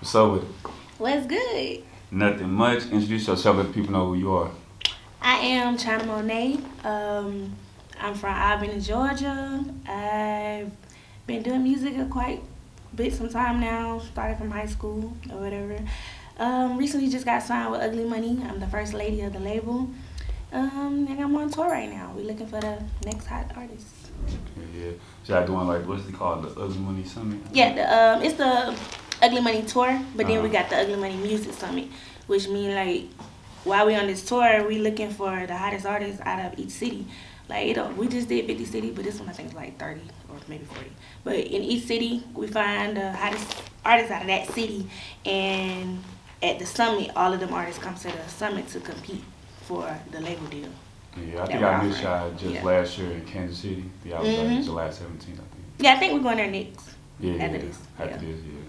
What's up with it? What's good? Nothing much. Introduce yourself, let people know who you are. I am China Monai. I'm from Albany, Georgia. I've been doing music a quite bit some time now. Started from high school or whatever. Recently just got signed with Ugly Money. I'm the first lady of the label. And I'm on tour right now. We're looking for the next hot artist. Yeah. So y'all doing like, what's it called? The Ugly Money Summit? Yeah, it's the Ugly Money tour, but then we got the Ugly Money Music Summit, which mean like while we on this tour, we looking for the hottest artists out of each city. Like we just did 50 cities, but this one I think is like 30 or maybe 40. But in each city, we find the hottest artists out of that city, and at the summit, all of them artists come to the summit to compete for the label deal. Yeah, I think I missed y'all just last year in Kansas City. Yeah, I was like July 17th, I think. Yeah, I think we're going there next. After this, yeah.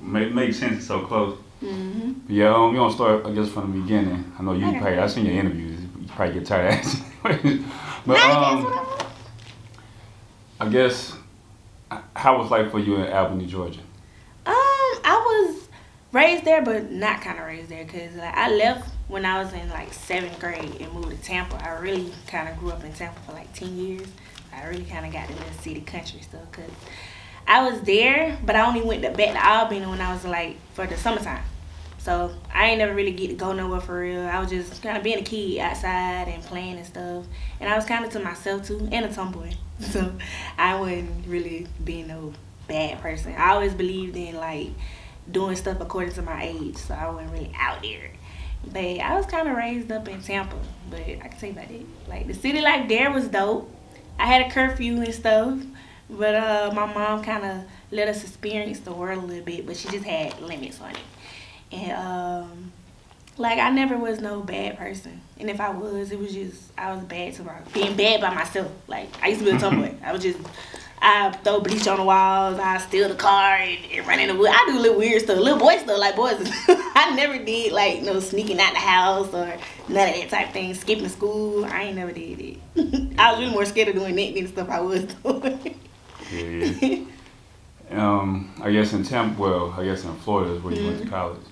Makes sense, it's so close. Yeah, we gonna start, I guess, from the beginning. I know you probably, I seen your interviews, you probably get tired of asking. But I guess, how was life for you in Albany, Georgia? I was raised there, but not kind of raised there, because like, I left when I was in like 7th grade and moved to Tampa. I really kind of grew up in Tampa for like 10 years. I really kind of got to the city country stuff, because I was there, but I only went back to Albany when I was like for the summertime. So I ain't never really get to go nowhere for real. I was just kind of being a kid outside and playing and stuff. And I was kind of to myself too, and a tomboy. So I wasn't really being no bad person. I always believed in like doing stuff according to my age, so I wasn't really out there. But I was kind of raised up in Tampa, but I can tell you about it. Like the city life there was dope. I had a curfew and stuff, but my mom kind of let us experience the world a little bit, but she just had limits on it. And like I never was no bad person, and if I was, it was just I was bad to being bad by myself. Like I used to be a tomboy. I throw bleach on the walls, I steal the car and run in the wood. I do little weird stuff, little boy stuff like boys. I never did like no sneaking out the house or none of that type of thing. Skipping school, I ain't never did it. I was really more scared of doing that than the stuff I was doing. Yeah. I guess in Tampa, well, I guess in Florida is where you went to college.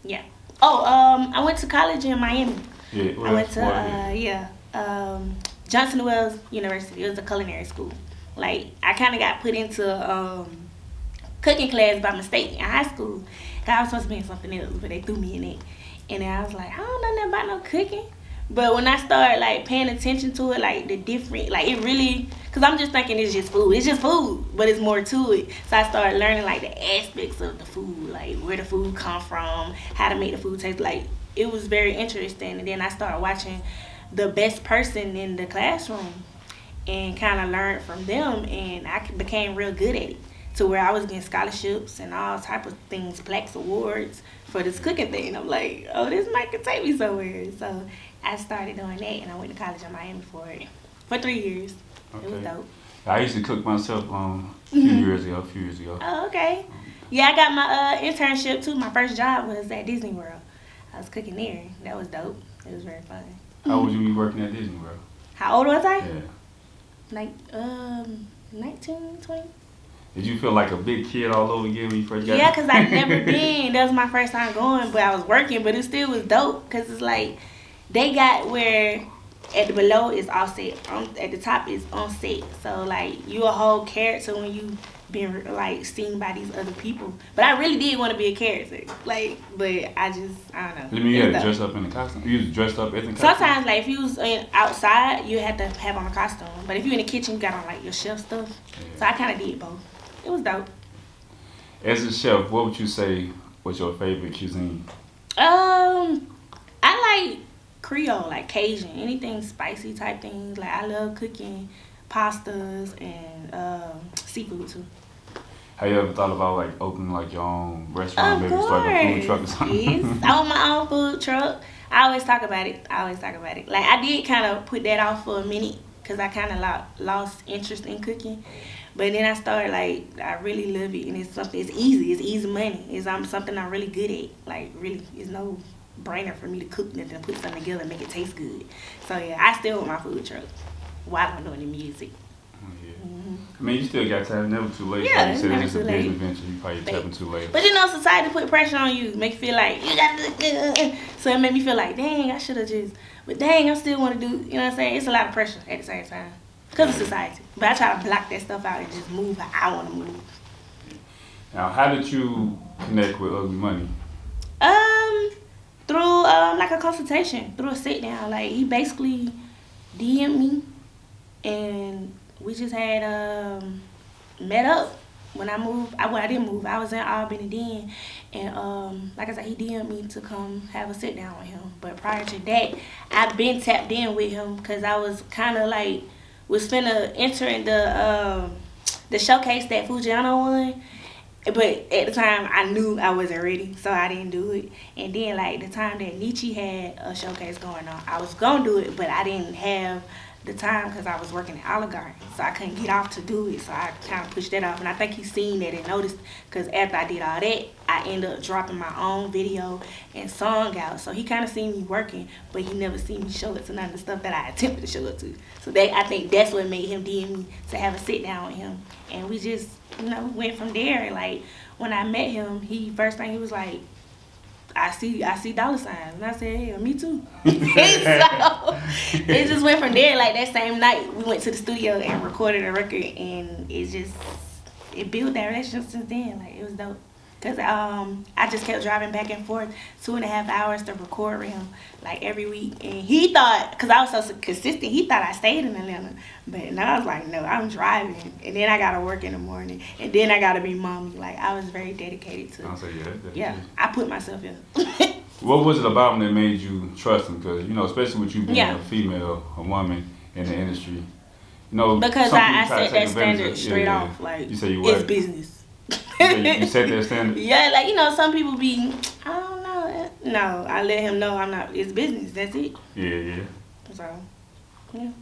Yeah. I went to college in Miami. Yeah. I went to Johnson Wale University. It was a culinary school. Like I kind of got put into cooking class by mistake in high school. Cause I was supposed to be in something else, but they threw me in it. And then I was like, I don't know nothing about no cooking. But when I started like paying attention to it, like the different, like it really, cause I'm just thinking it's just food. It's just food, but it's more to it. So I started learning like the aspects of the food, like where the food come from, how to make the food taste. Like it was very interesting. And then I started watching the best person in the classroom and kind of learned from them, and I became real good at it, to where I was getting scholarships and all type of things, plaques, awards for this cooking thing. I'm like, oh, this might could take me somewhere. So I started doing that, and I went to college in Miami for 3 years. Okay. It was dope. I used to cook myself a few years ago. Oh, okay. Yeah, I got my internship too. My first job was at Disney World. I was cooking there. That was dope. It was very fun. How old you be working at Disney World? How old was I? Yeah. Like 19, 20. Did you feel like a big kid all over again when you first got Yeah, because I'd never been. That was my first time going, but I was working, but it still was dope, because it's like they got where at the below is all set, at the top is on set. So like you a whole character when you being like seen by these other people. But I really did want to be a character, like, but I don't know. You mean you had to dress up in the costume? You was dressed up in the costume? Sometimes like if you was outside, you had to have on a costume. But if you in the kitchen, you got on like your chef stuff. Yeah. So I kind of did both. It was dope. As a chef, what would you say was your favorite cuisine? I like Creole, like Cajun, anything spicy type things. Like I love cooking pastas and seafood too. Have you ever thought about like opening like your own restaurant, maybe start a food truck or something? Yes, I want my own food truck. I always talk about it. Like I did kind of put that off for a minute because I kind of lost interest in cooking. But then I started like, I really love it, and it's easy. It's easy money. It's something I'm really good at. Like really, it's no brainer for me to cook nothing and put something together and make it taste good. So yeah, I still want my food truck while I'm doing the music. Yeah. I mean, you still got time. Never too late. Yeah, like you it's said, never it's too a late. business venture. You probably tapping too late. But you know, society put pressure on you, make you feel like you gotta look good. So it made me feel like, dang, I should have just. But dang, I still want to do. You know what I'm saying? It's a lot of pressure at the same time because of society. But I try to block that stuff out and just move how I want to move. Now, how did you connect with Ugly Money? Through like a consultation, through a sit down. Like he basically DM'd me, and we just had met up when I moved. I didn't move. I was in Albany then, and like I said, he DM'd me to come have a sit down with him. But prior to that, I've been tapped in with him because I was kind of like was finna enter in the showcase that Fujiano won. But at the time, I knew I wasn't ready, so I didn't do it. And then, like, the time that Nietzsche had a showcase going on, I was going to do it, but I didn't have the time because I was working at Olive Garden. So I couldn't get off to do it, so I kind of pushed that off. And I think he seen that and noticed because after I did all that, I ended up dropping my own video and song out. So he kind of seen me working, but he never seen me show it to none of the stuff that I attempted to show it to. So I think that's what made him DM me to have a sit down with him. And we just, went from there. Like, when I met him, first thing he was like, I see dollar signs. And I said, yeah, me too. So it just went from there. Like, that same night, we went to the studio and recorded a record, and it built that relationship since then. Like, it was dope. Because I just kept driving back and forth 2.5 hours to record with him, like, every week. And he thought, because I was so consistent, he thought I stayed in Atlanta. But now I was like, no, I'm driving. And then I got to work in the morning. And then I got to be mommy. Like, I was very dedicated to it. I'll say, Yeah, I put myself in. What was it about him that made you trust him? Because, especially with you being Yeah. a female, a woman in the industry, Because some I people try to set take that advantage standard of- straight yeah. off. Like, You say you it's what? business. You set that standard? Yeah, like, some people be, I don't know. No, I let him know I'm not, it's business. That's it. Yeah. So, yeah. And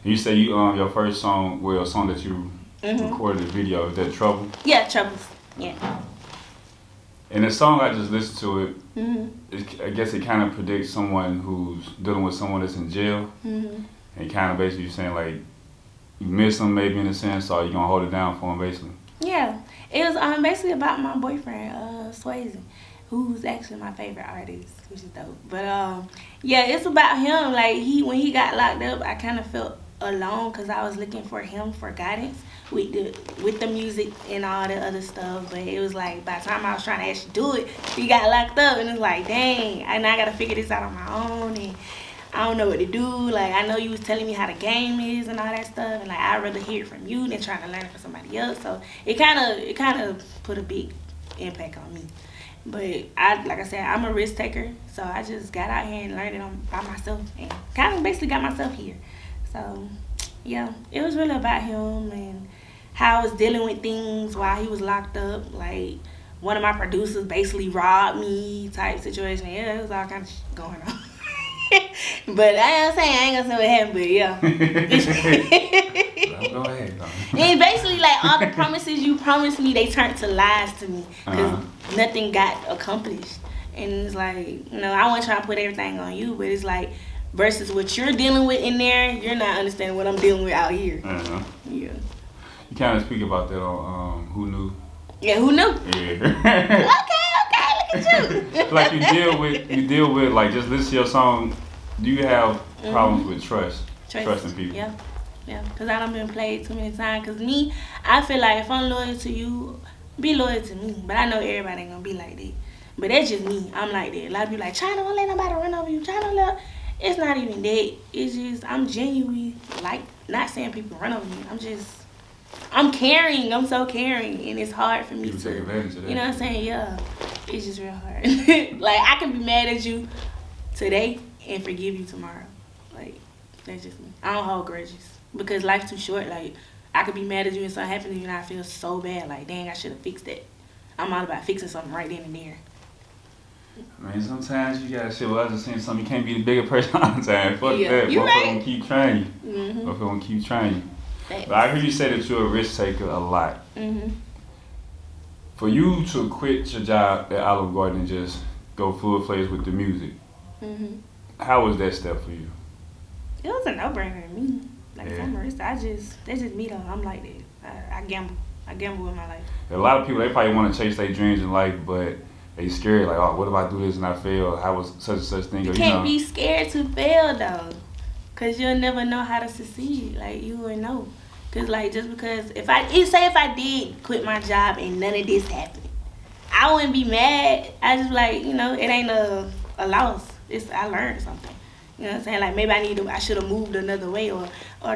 you say your first song, a song that you recorded a video, is that Trouble? Yeah, Troubles. Yeah. And the song, I just listened to it, I guess it kind of predicts someone who's dealing with someone that's in jail. And kind of basically saying, like, you miss them maybe in a sense, or you're going to hold it down for them basically. Yeah. It was basically about my boyfriend, Swayze, who's actually my favorite artist, which is dope. But, yeah, it's about him. Like, when he got locked up, I kind of felt alone because I was looking for him for guidance with the music and all the other stuff. But it was like, by the time I was trying to actually do it, he got locked up, and it's like, dang, and I got to figure this out on my own, and I don't know what to do. Like, I know you was telling me how the game is and all that stuff, and like, I'd rather hear it from you than trying to learn it from somebody else. So it kind of put a big impact on me. But like I said, I'm a risk taker, so I just got out here and learned it by myself, and kind of basically got myself here. So yeah, it was really about him and how I was dealing with things while he was locked up. Like, one of my producers basically robbed me type situation. Yeah, it was all kind of shit going on. But I ain't gonna say what happened, but yeah. Go ahead. And basically, like, all the promises you promised me, they turned to lies to me because nothing got accomplished. And it's like, I wasn't trying to put everything on you, but it's like, versus what you're dealing with in there, you're not understanding what I'm dealing with out here. Yeah. You kind of speak about that on Who Knew? Yeah, who knew? Yeah. Okay, look at you. Like, you deal with like, just listen to your song. Do you have problems with trusting people? Yeah, because I done been played too many times. Because me, I feel like if I'm loyal to you, be loyal to me. But I know everybody ain't gonna be like that. But that's just me. I'm like that. A lot of people like, China, don't let nobody run over you. China, it's not even that. It's just, I'm genuinely, like, not saying people run over me. I'm caring. I'm so caring. And it's hard for me People take advantage of that. You know what I'm saying? Yeah. It's just real hard. Like, I can be mad at you today and forgive you tomorrow. Like, that's just me. I don't hold grudges. Because life's too short. Like, I could be mad at you and something happened to you and I feel so bad. Like, dang, I should have fixed that. I'm all about fixing something right then and there. Man, sometimes you gotta say, well, I was just saying something, you can't be the bigger person all the time. Fuck that. You Motherfucker right. gonna keep trying you. Motherfucker gonna keep trying you. Thanks. But I heard you say that you're a risk taker a lot. For you to quit your job at Olive Garden and just go full-fledged with the music, how was that step for you? It was a no-brainer to me. Like if I'm a artist, that's just me though. I'm like that. I gamble. I gamble with my life. A lot of people, they probably want to chase their dreams in life, but they scared, like, oh, what if I do this and I fail? How was such and such thing? You can't be scared to fail though, cause you'll never know how to succeed. Like you will know, cause like just because if I did quit my job and none of this happened, I wouldn't be mad. I just like it ain't a loss. I learned something. You know what I'm saying? Like maybe I should have moved another way or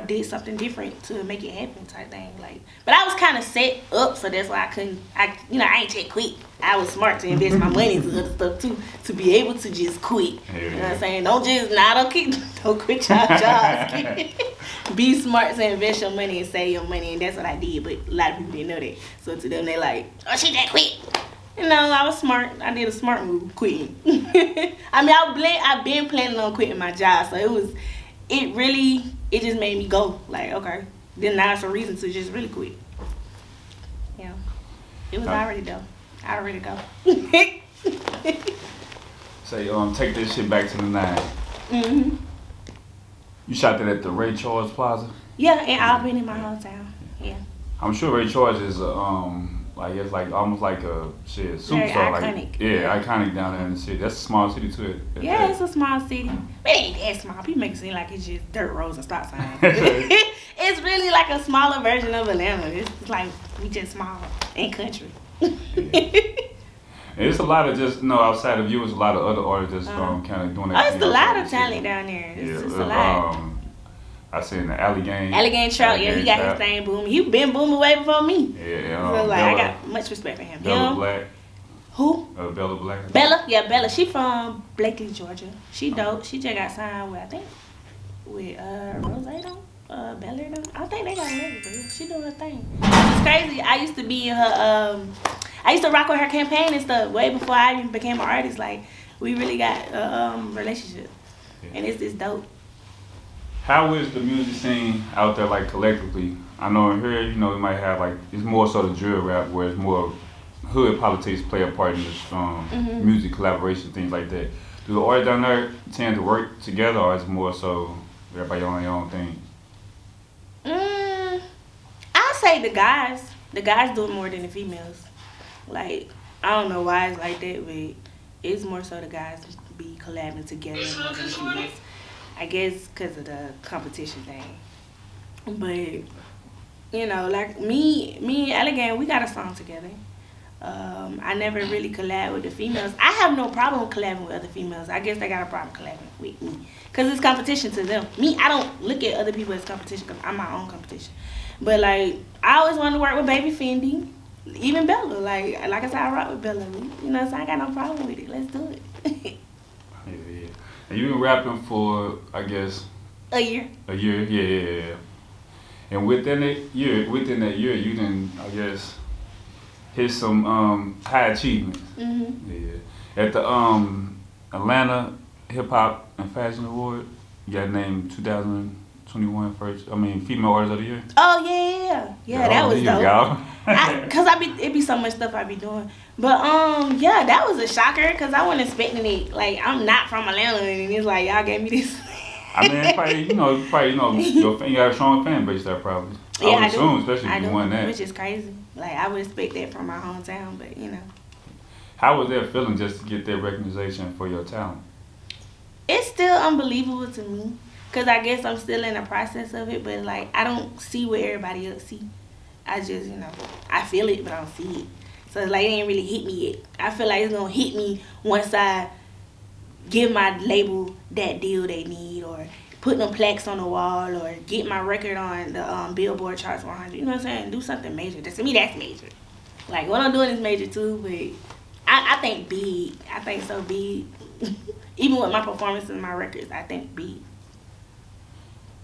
did something different to make it happen type thing. Like, but I was kind of set up, so that's why I ain't just quit. I was smart to invest my money into other stuff too, to be able to just quit. You know what I'm saying? Don't quit your jobs. Be smart to invest your money and save your money, and that's what I did. But a lot of people didn't know that. So to them, they like, oh, she just quit. I was smart. I did a smart move, quitting. I mean, I've been planning on quitting my job, so it just made me go. Like, okay, then now it's a reason to just really quit. Yeah, it was already done. I already go. Say, take this shit back to the 9. Mhm. You shot that at the Ray Charles Plaza? Yeah, in Albany, in my hometown. Yeah. I'm sure Ray Charles is like it's like almost like a superstar. Iconic. Like iconic down there in the city. That's a small city too. Yeah, it's a small city. But it ain't that small. People make it seem like it's just dirt roads and stop signs. It's really like a smaller version of Atlanta. It's like we just small and country. It's a lot of just outside of you, it's a lot of other artists just kind of doing that. Oh, it's a lot of talent down there. It's a lot. I seen the Allegheny Trout, yeah, he got his thing booming. He been booming way before me. Yeah, so like I got much respect for him. Bella Blaq. Who? Bella Blaq. Bella. She from Blakely, Georgia. She dope. She just got signed with Rosado. Bella. I think they got married, but she doing her thing. It's crazy. I used to be in her. I used to rock with her campaign and stuff way before I even became an artist. Like we really got a relationship, and it's dope. How is the music scene out there, like, collectively? I know in here, we might have, like, it's more so the drill rap, where it's more hood politics play a part in this music collaboration, things like that. Do the artists down there tend to work together, or is it more so everybody on their own thing? I say the guys do it more than the females. Like, I don't know why it's like that, but it's more so the guys be collabing together more than the females. I guess because of the competition thing. But, like me and Allegheny, we got a song together. I never really collab with the females. I have no problem collabing with other females. I guess they got a problem collabing with me. Because it's competition to them. Me, I don't look at other people as competition because I'm my own competition. But, like, I always wanted to work with Baby Fendi. Even Bella. Like I said, I rock with Bella. So I got no problem with it. Let's do it. Yeah. And you've been rapping for, I guess, a year. Yeah. And within that year, you done, I guess, hit some high achievements. Yeah. At the Atlanta Hip Hop and Fashion Award, you got named 2021 Female Artist of the Year. Oh yeah, that was dope. Cause it be so much stuff I be doing. But yeah, that was a shocker because I wasn't expecting it. Like I'm not from Atlanta, and it's like y'all gave me this. I mean, probably you got a strong fan base there probably. Yeah, I would assume, especially if you won that. Which is crazy. Like I would expect that from my hometown, but How was that feeling just to get that recognition for your talent? It's still unbelievable to me. Cause I guess I'm still in the process of it, but like I don't see what everybody else see. I just, I feel it, but I don't see it. So it's like it ain't really hit me yet. I feel like it's gonna hit me once I give my label that deal they need, or put them plaques on the wall, or get my record on the Billboard Charts 100. You know what I'm saying? Do something major. To me, that's major. Like what I'm doing is major too, but I think big. I think so big. Even with my performances and my records, I think big.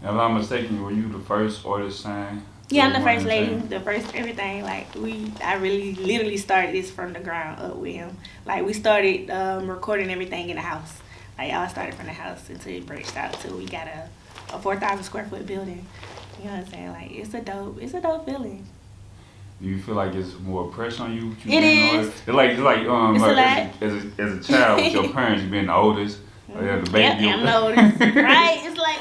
If I'm not mistaken, were you the first artist signed? Yeah, I'm the first lady, the first everything. Like I really literally started this from the ground up with him. Like we started recording everything in the house. Like all started from the house until it branched out till we got a 4,000 square foot building. You know what I'm saying? Like it's a dope feeling. Do you feel like it's more pressure on you? It is. It's like as a child with your parents, you being the oldest. Oh, yeah, the baby. Yep, I'm noticed. Right? It's like,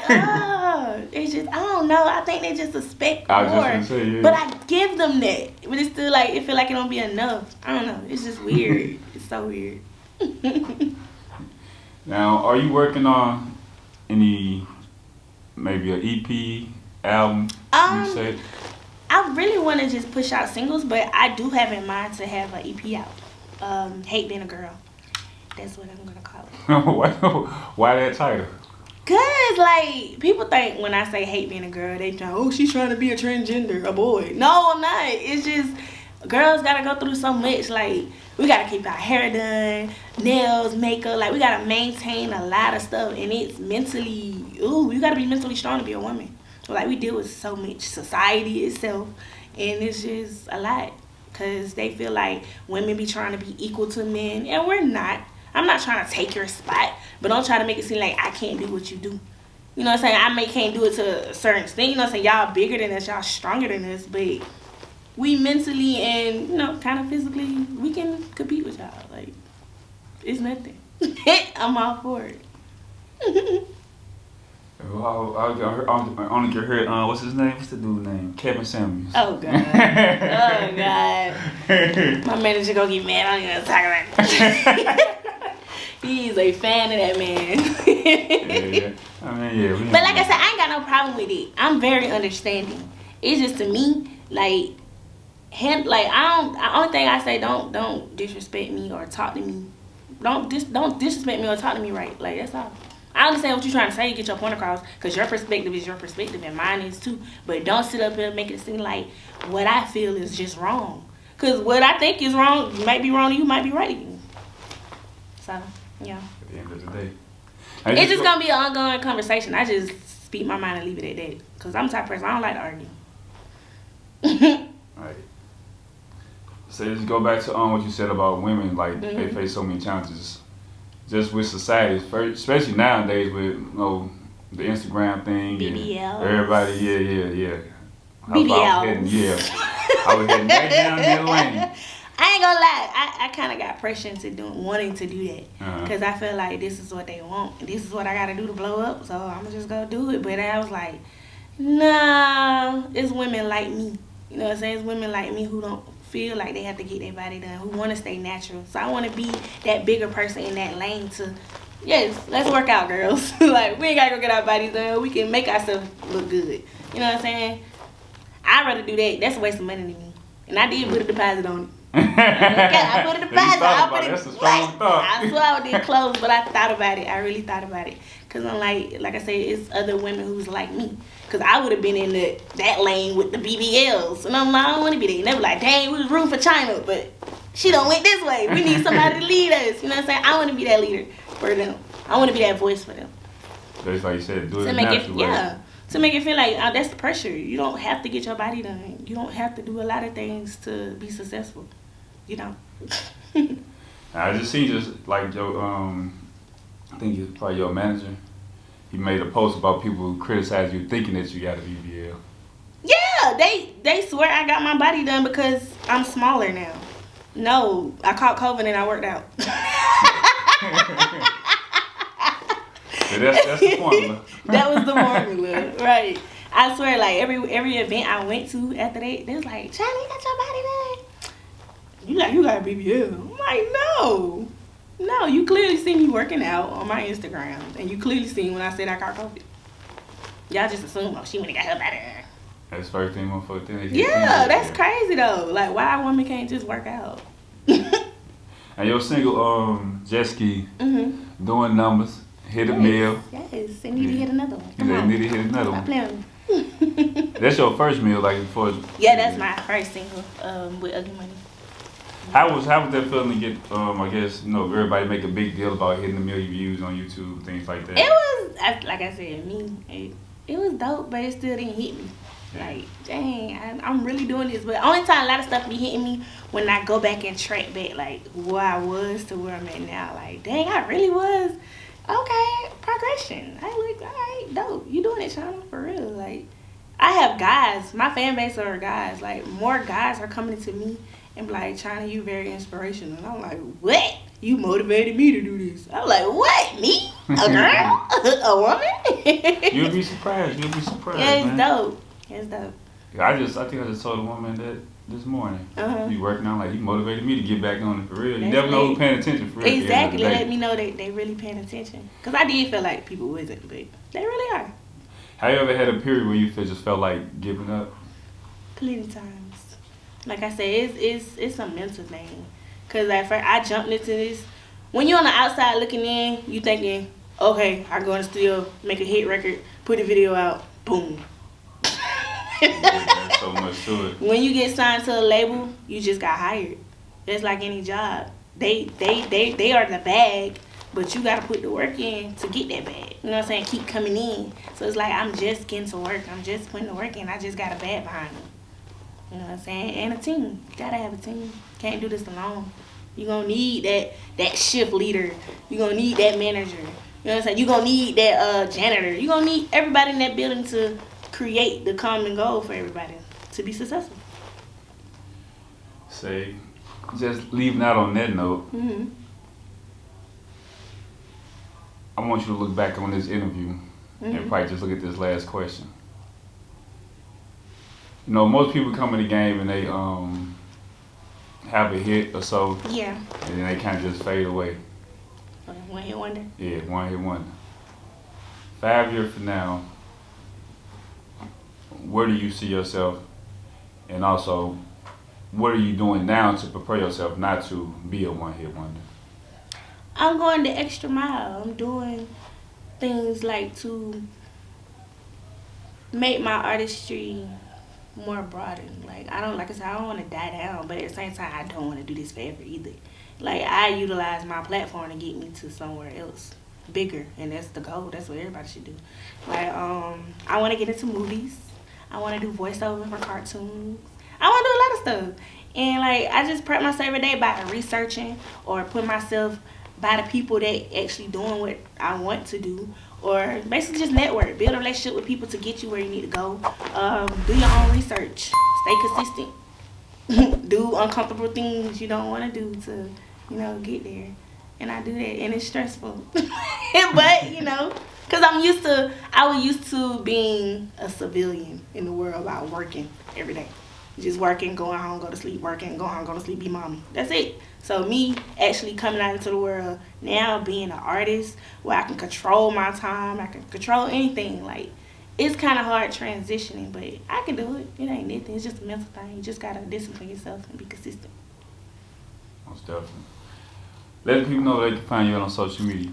it's just, I don't know. I think they just suspect more. I was just gonna say, yeah. But I give them that. But it's still like, it feel like it don't be enough. I don't know. It's just weird. It's so weird. Now, are you working on any, maybe an EP, album, you said? I really want to just push out singles, but I do have in mind to have an EP out. Hate Being a Girl. That's what I'm going to call it. Why that title? Cause like people think when I say hate being a girl, they think, oh, she's trying to be a transgender, a boy. No, I'm not. It's just girls gotta go through so much. Like we gotta keep our hair done, nails, makeup. Like we gotta maintain a lot of stuff, and it's mentally. Ooh, you gotta be mentally strong to be a woman. Like we deal with so much society itself, and it's just a lot. Cause they feel like women be trying to be equal to men, and we're not. I'm not trying to take your spot, but don't try to make it seem like I can't do what you do. You know what I'm saying? I can't do it to a certain extent. You know what I'm saying? Y'all bigger than us, y'all stronger than us, but we mentally and, you know, kind of physically, we can compete with y'all. Like, it's nothing. I'm all for it. Well, I only get heard, what's his name? What's the dude's name? Kevin Samuels. Oh, God. Oh, God. My manager gonna get mad. I don't even talk about it. He's a fan of that man. Yeah. I mean, yeah. But like I said, I ain't got no problem with it. I'm very understanding. It's just to me, like I don't. The only thing I say, don't disrespect me or talk to me. Don't disrespect me or talk to me right. Like that's all. I understand what you're trying to say. You get your point across because your perspective is your perspective and mine is too. But don't sit up here and make it seem like what I feel is just wrong. Because what I think is wrong might be wrong to you, might be right to you. So. Yeah. At the end of the day. It's just going to be an ongoing conversation. I just speak my mind and leave it at that. Because I'm the type of person, I don't like to argue. Right. So just go back to what you said about women. Like, they face so many challenges. Just with society, especially nowadays with, you know, the Instagram thing. BBL. Everybody, yeah. BBL. I was heading right down the lane. I ain't gonna lie, I kind of got pressure into wanting to do that. Because I feel like this is what they want. This is what I gotta do to blow up, so I'm gonna just go do it. But I was like, nah, it's women like me. You know what I'm saying? It's women like me who don't feel like they have to get their body done, who want to stay natural. So I want to be that bigger person in that lane to, yes, let's work out, girls. Like, we ain't gotta go get our bodies done. We can make ourselves look good. You know what I'm saying? I'd rather do that. That's a waste of money to me. And I did put a deposit on it. I put a deposit. That's a strong thought. I swear I did close, but I thought about it. I really thought about it. Because I'm like I said, it's other women who's like me. Because I would have been in that lane with the BBLs. And I'm like, I don't want to be there. And they were like, dang, we was rooting for China. But she don't went this way. We need somebody to lead us. You know what I'm saying? I want to be that leader for them. I want to be that voice for them. Just like you said, do it naturally. Yeah. To make it feel like that's the pressure. You don't have to get your body done. You don't have to do a lot of things to be successful. You know. I just see like your I think it's probably your manager. He made a post about people who criticize you thinking that you got a BBL. Yeah, they swear I got my body done because I'm smaller now. No, I caught COVID and I worked out. So that's the formula. That was the formula, right? I swear, like every event I went to after they was like, China, you got your body done? You got a BBL. I'm like, no, you clearly see me working out on my Instagram, and you clearly seen when I said I got COVID. Y'all just assume, she went and got her body done. That's the first thing motherfucker think. Yeah, that's crazy though. Like, why a woman can't just work out? And your single, Jet Ski, doing numbers, hit a meal. Yes, and need to hit another one. Come on. Need to hit another one. Playing. That's your first meal, like before. Yeah, that's my first single with Ugly Money. How was that feeling to get? I guess everybody make a big deal about hitting a million views on YouTube, things like that. It was like I said, it was dope, but it still didn't hit me. Like, dang, I'm really doing this. But only time a lot of stuff be hitting me when I go back and track back, like where I was to where I'm at now. Like, dang, I really was. Okay, progression. I look alright, dope. You doing it, China, for real. Like, I have guys. My fan base are guys. Like, more guys are coming to me and be like, China, you very inspirational. And I'm like, what? you motivated me to do this. I'm like, what? Me? A girl? A woman? You'll be surprised. Yeah, it's man. dope. It's dope. I think I just told a woman that this morning. You working out, like, you motivated me to get back on it for real. You never know who's paying attention for real. Exactly. Let me know that they really paying attention. Because I did feel like people wasn't, but they really are. Have you ever had a period where you just felt like giving up? Plenty times. Like I said, it's a mental thing. Because at first I jumped into this. When you're on the outside looking in, you thinking, okay, I go in the studio, make a hit record, put a video out, boom. There's so much to it. When you get signed to a label, you just got hired. It's like any job. They are the bag, but you gotta put the work in to get that bag. You know what I'm saying? Keep coming in. So it's like I'm just getting to work. I'm just putting the work in. I just got a bag behind me. You know what I'm saying? And a team. You gotta have a team. Can't do this alone. You're gonna need that shift leader. You're gonna need that manager. You know what I'm saying? You're gonna need that janitor. You're gonna need everybody in that building to create the common goal for everybody to be successful. Say, just leaving out on that note, I want you to look back on this interview and probably just look at this last question. You know, most people come in the game and they have a hit or so. Yeah. And then they kind of just fade away. One hit wonder? Yeah, one hit wonder. 5 years from now, where do you see yourself? And also, what are you doing now to prepare yourself not to be a one-hit wonder? I'm going the extra mile. I'm doing things like to make my artistry more broadened. Like I don't want to die down, but at the same time I don't want to do this forever either. Like I utilize my platform to get me to somewhere else bigger, and that's the goal. That's what everybody should do. Like I want to get into movies. I want to do voiceover for cartoons. I want to do a lot of stuff. And like I just prep myself every day by researching or put myself by the people that actually doing what I want to do, or basically just network, build a relationship with people to get you where you need to go. Do your own research, stay consistent, do uncomfortable things you don't want to do to, get there. And I do that, and it's stressful, but because I was used to being a civilian in the world about working every day. Just working, going home, go to sleep, working, go home, go to sleep, be mommy. That's it. So me actually coming out into the world now, being an artist where I can control my time, I can control anything. Like, it's kind of hard transitioning, but I can do it. It ain't nothing. It's just a mental thing. You just got to discipline yourself and be consistent. Most definitely. Let people know they can find you on social media.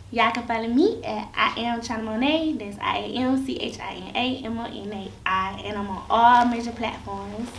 Y'all can follow me at I am China Monai. That's IAMCHINAMONAI. And I'm on all major platforms.